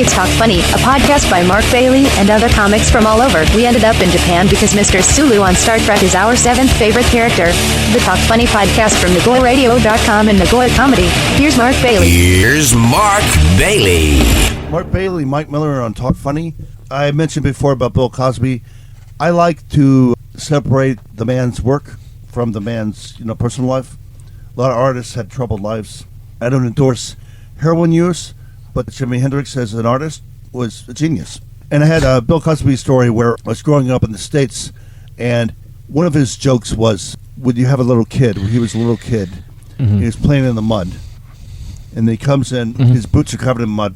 It's Talk Funny, a podcast by Mark Bailey and other comics from all over. We ended up in Japan because Mr. Sulu on Star Trek is our 7th favorite character. The Talk Funny podcast from NagoyaRadio.com and Nagoya Comedy. Here's Mark Bailey. Here's Mark Bailey. Mark Bailey, Mike Miller on Talk Funny. I mentioned before about Bill Cosby. I like to separate the man's work from the man's, personal life. A lot of artists had troubled lives. I don't endorse heroin use, but Jimi Hendrix as an artist was a genius. And I had a Bill Cosby story where I was growing up in the States, and one of his jokes was, when you have a little kid, when he was a little kid, he was playing in the mud, and he comes in, his boots are covered in mud,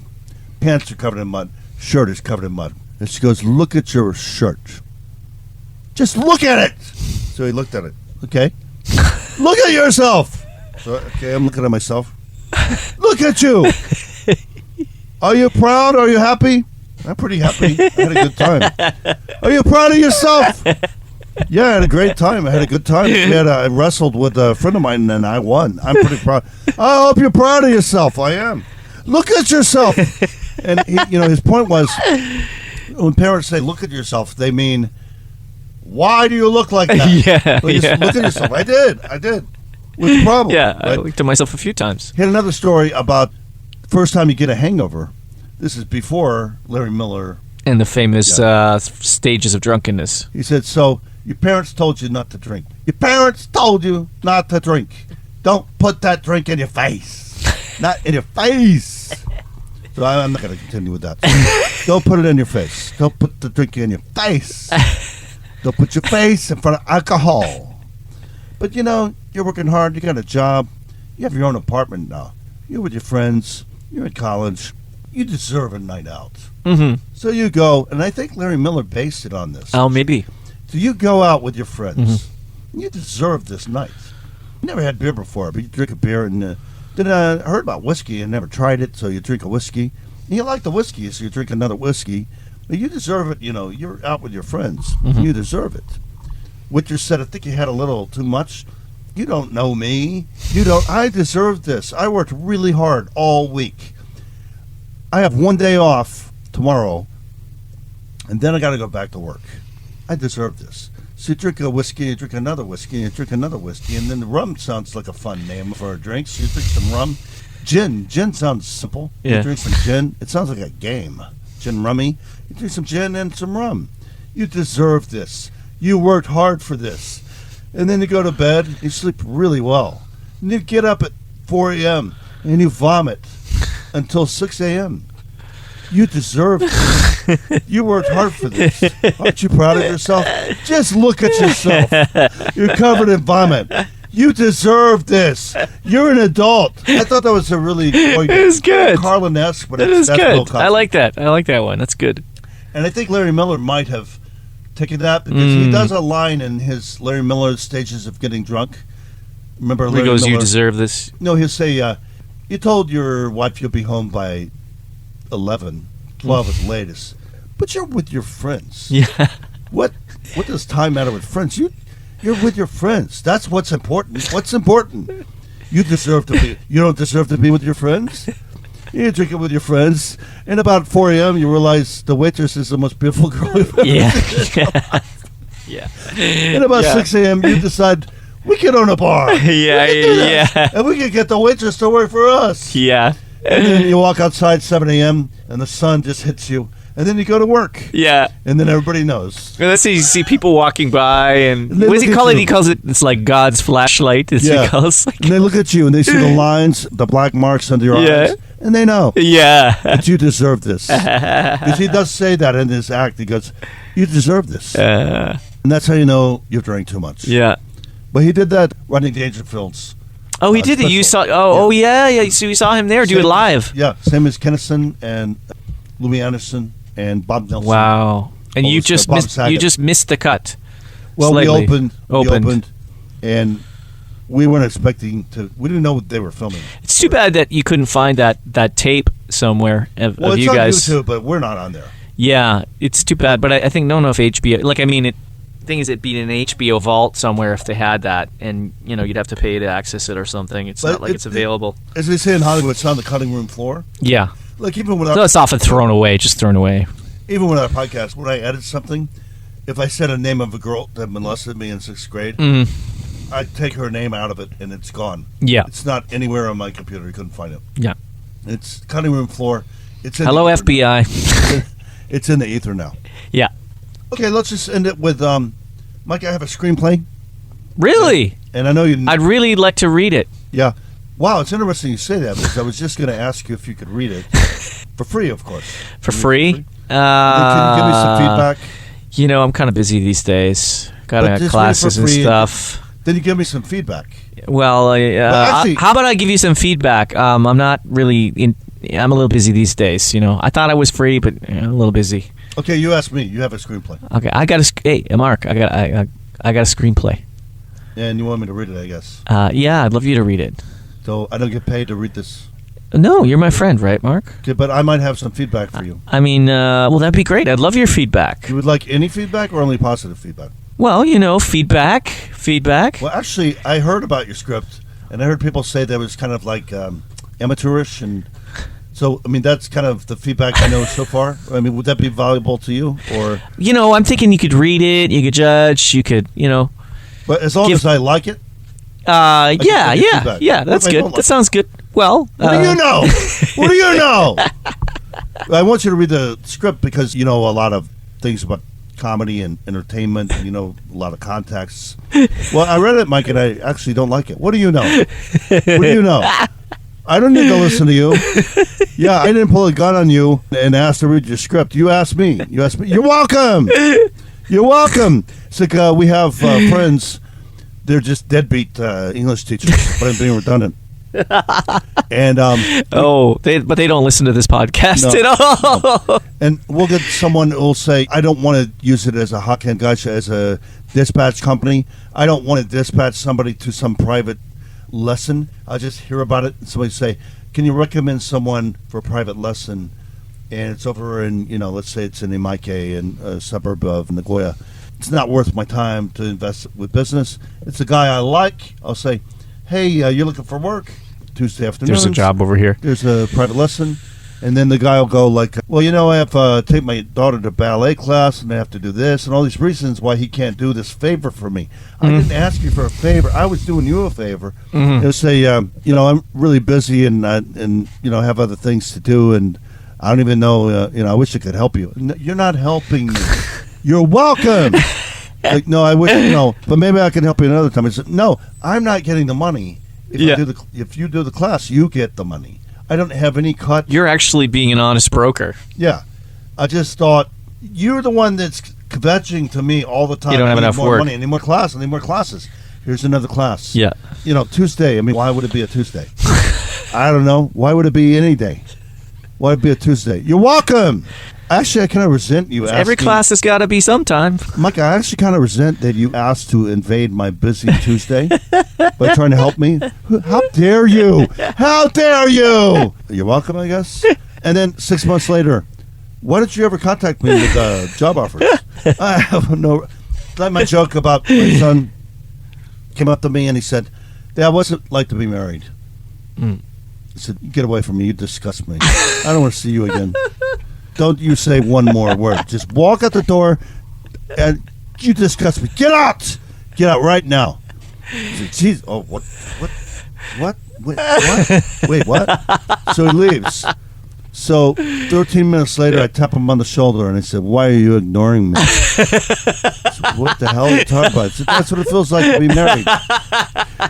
pants are covered in mud, shirt is covered in mud. And she goes, "Look at your shirt. Just look at it." So he looked at it. Okay. Look at yourself. So, okay, I'm looking at myself. Look at you. Are you proud? Are you happy? I'm pretty happy. I had a good time. Are you proud of yourself? Yeah, I had a great time. I had a good time. I wrestled with a friend of mine, and I won. I'm pretty proud. I hope you're proud of yourself. I am. Look at yourself. And, his point was, when parents say, look at yourself, they mean, why do you look like that? Look at yourself. I did. What's the problem? Yeah, right? I looked at myself a few times. He had another story about the first time you get a hangover. This is before Larry Miller. And the famous stages of drunkenness. He said, so your parents told you not to drink. Your parents told you not to drink. Don't put that drink in your face. Not in your face. So I'm not going to continue with that. So don't put it in your face. Don't put the drink in your face. Don't put your face in front of alcohol. But, you're working hard. You got a job. You have your own apartment now. You're with your friends. You're in college. You deserve a night out. Mm-hmm. So you go, and I think Larry Miller based it on this. Oh, maybe. So you go out with your friends. You deserve this night. You never had beer before, but you drink a beer, and then I heard about whiskey and never tried it, so you drink a whiskey. And you like the whiskey, so you drink another whiskey. But you deserve it, you're out with your friends. You deserve it. Witcher said, I think you had a little too much. You don't know me. I deserve this. I worked really hard all week. I have one day off tomorrow, and then I got to go back to work. I deserve this. So you drink a whiskey, you drink another whiskey, you drink another whiskey, and then the rum sounds like a fun name for a drink. So you drink some rum. Gin sounds simple. Yeah. You drink some gin. It sounds like a game. Gin rummy. You drink some gin and some rum. You deserve this. You worked hard for this. And then you go to bed, you sleep really well. And you get up at 4 a.m. and you vomit until 6 a.m. You deserve this. You worked hard for this. Aren't you proud of yourself? Just look at yourself. You're covered in vomit. You deserve this. You're an adult. I thought that was a really It is good. Carlin-esque, but That's Bill good. Cosby. I like that. I like that one. That's good. And I think Larry Miller might have taken that because he does a line in his Larry Miller Stages of Getting Drunk. Remember Larry He goes, Miller? you deserve this. No, he'll say, you told your wife you'll be home by 11, 12 at the latest, but you're with your friends. Yeah. What does time matter with friends? You're with your friends. That's what's important. What's important? You don't deserve to be with your friends? You drink it with your friends, and about 4 a.m. you realize the waitress is the most beautiful girl you've ever seen. Yeah. And about 6 a.m. you decide, we could own a bar. Yeah. And we could get the waitress to work for us. Yeah. And then you walk outside 7 a.m. and the sun just hits you. And then you go to work. Yeah. And then everybody knows. And let's say you see people walking by, and what does he call it? He calls it, it's like God's flashlight. Is what he calls it. And they look at you and they see the lines, the black marks under your eyes. And they know. Yeah. That you deserve this. Because he does say that in his act. He goes, you deserve this. And that's how you know you've drank too much. Yeah. But he did that Rodney Dangerfield's. Oh, he did it. You saw? Yeah. So you saw him there do it live. Yeah, same as Kennison and Louis Anderson and Bob Nelson. Wow! And you just Saget. missed the cut. Well, slightly. we opened, and we weren't expecting to. We didn't know what they were filming. It's too bad that you couldn't find that tape somewhere of Well, it's you on guys. YouTube, but we're not on there. Yeah, it's too bad. But I think no if HBO. Like, I mean, thing is, it'd be in an HBO vault somewhere if they had that, and you'd have to pay to access it or something. It's not like it's available. As they say in Hollywood, it's on the cutting room floor. Yeah. Like even when So it's often thrown away, just thrown away. even with our podcast, when I edit something, if I said a name of a girl that molested me in 6th grade, I take her name out of it and it's gone. Yeah. It's not anywhere on my computer. You couldn't find it. Yeah. It's cutting room floor. It's in Hello, the ether FBI. now. It's in the ether now. Yeah. Okay, let's just end it with Mike. I have a screenplay, Really? and I know you. I'd really like to read it. Yeah. Wow, it's interesting you say that because I was just going to ask you if you could read it for free, of course. For free? Then can you give me some feedback? You know, I'm kind of busy these days. But Got just classes read it for and free stuff. Then you give me some feedback. Well, actually- how about I give you some feedback? I'm not really I'm a little busy these days. You know, I thought I was free, but I'm a little busy. Okay, you asked me. You have a screenplay, Okay, I got hey, Mark, I got a screenplay. and you want me to read it, I guess. Yeah, I'd love you to read it. So I don't get paid to read this. No, you're my friend, right, Mark? Okay, but I might have some feedback for you. I mean, well, that'd be great. I'd love your feedback. You would like any feedback or only positive feedback? Well, you know, feedback. Well, actually, I heard about your script, and I heard people say that it was kind of like amateurish, and so I mean that's kind of the feedback I know so far. I mean, would that be valuable to you, or? You know, I'm thinking you could read it, you could judge, you could, you know. But as long as I like it. Yeah, get feedback. yeah, that's What if I good. don't like That sounds good. Well, What do you know? What do you know? I want you to read the script because you know a lot of things about comedy and entertainment. You know a lot of contexts. Well, I read it, Mike, and I actually don't like it. What do you know? What do you know? I don't need to listen to you. Yeah, I didn't pull a gun on you and ask to read your script. You asked me. You're welcome. You're welcome. It's like we have friends. They're just deadbeat English teachers, but I'm being redundant. And but they don't listen to this podcast No. at all. No. And we'll get someone who will say, I don't want to use it as a Hakan Gacha, as a dispatch company. I don't want to dispatch somebody to some private lesson. I'll just hear about it and somebody say, can you recommend someone for a private lesson? And it's over in, let's say it's in Imaike, in a suburb of Nagoya. It's not worth my time to invest with business. It's a guy I like. I'll say, hey, you're looking for work? Tuesday afternoon. There's a job over here. There's a private lesson. And then the guy will go like, well, I have to take my daughter to ballet class and I have to do this and all these reasons why he can't do this favor for me. I didn't ask you for a favor. I was doing you a favor. He'll say, I'm really busy and have other things to do and I don't even know, I wish I could help you. You're not helping me. You're welcome. Like, no, I wish, but maybe I can help you another time. I said, no, I'm not getting the money. If you do the class, you get the money. I don't have any cut. You're actually being an honest broker. Yeah. I just thought, you're the one that's kvetching to me all the time. You don't have I need enough more work. Money. I need more class. I need more classes. Here's another class. Yeah. Tuesday. I mean, why would it be a Tuesday? I don't know. Why would it be any day? Why would it be a Tuesday? You're welcome. Actually, I kind of resent you asking. Every class has got to be sometime. Mike, I actually kind of resent that you asked to invade my busy Tuesday by trying to help me. How dare you? How dare you? You're welcome, I guess. And then 6 months later, why did you ever contact me with job offers? I have no. Like my joke about my son came up to me and he said, Dad, what's it like to be married? I said, get away from me. You disgust me. I don't want to see you again. Don't you say one more word. Just walk out the door and you disgust me. Get out! Get out right now. Jeez. Oh, what? Wait, what? Wait, what? So he leaves. So 13 minutes later, I tap him on the shoulder and I said, why are you ignoring me? Said, what the hell are you talking about? I said, that's what it feels like to be married.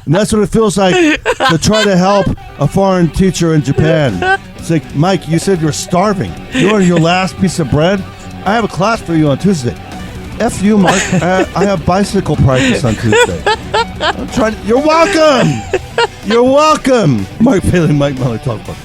And that's what it feels like to try to help a foreign teacher in Japan. It's like, Mike, you said you're starving. You're on your last piece of bread. I have a class for you on Tuesday. F you, Mark. I have bicycle practice on Tuesday. I'm trying. You're welcome. You're welcome. Mark Bailey, Mike Miller, talk about it.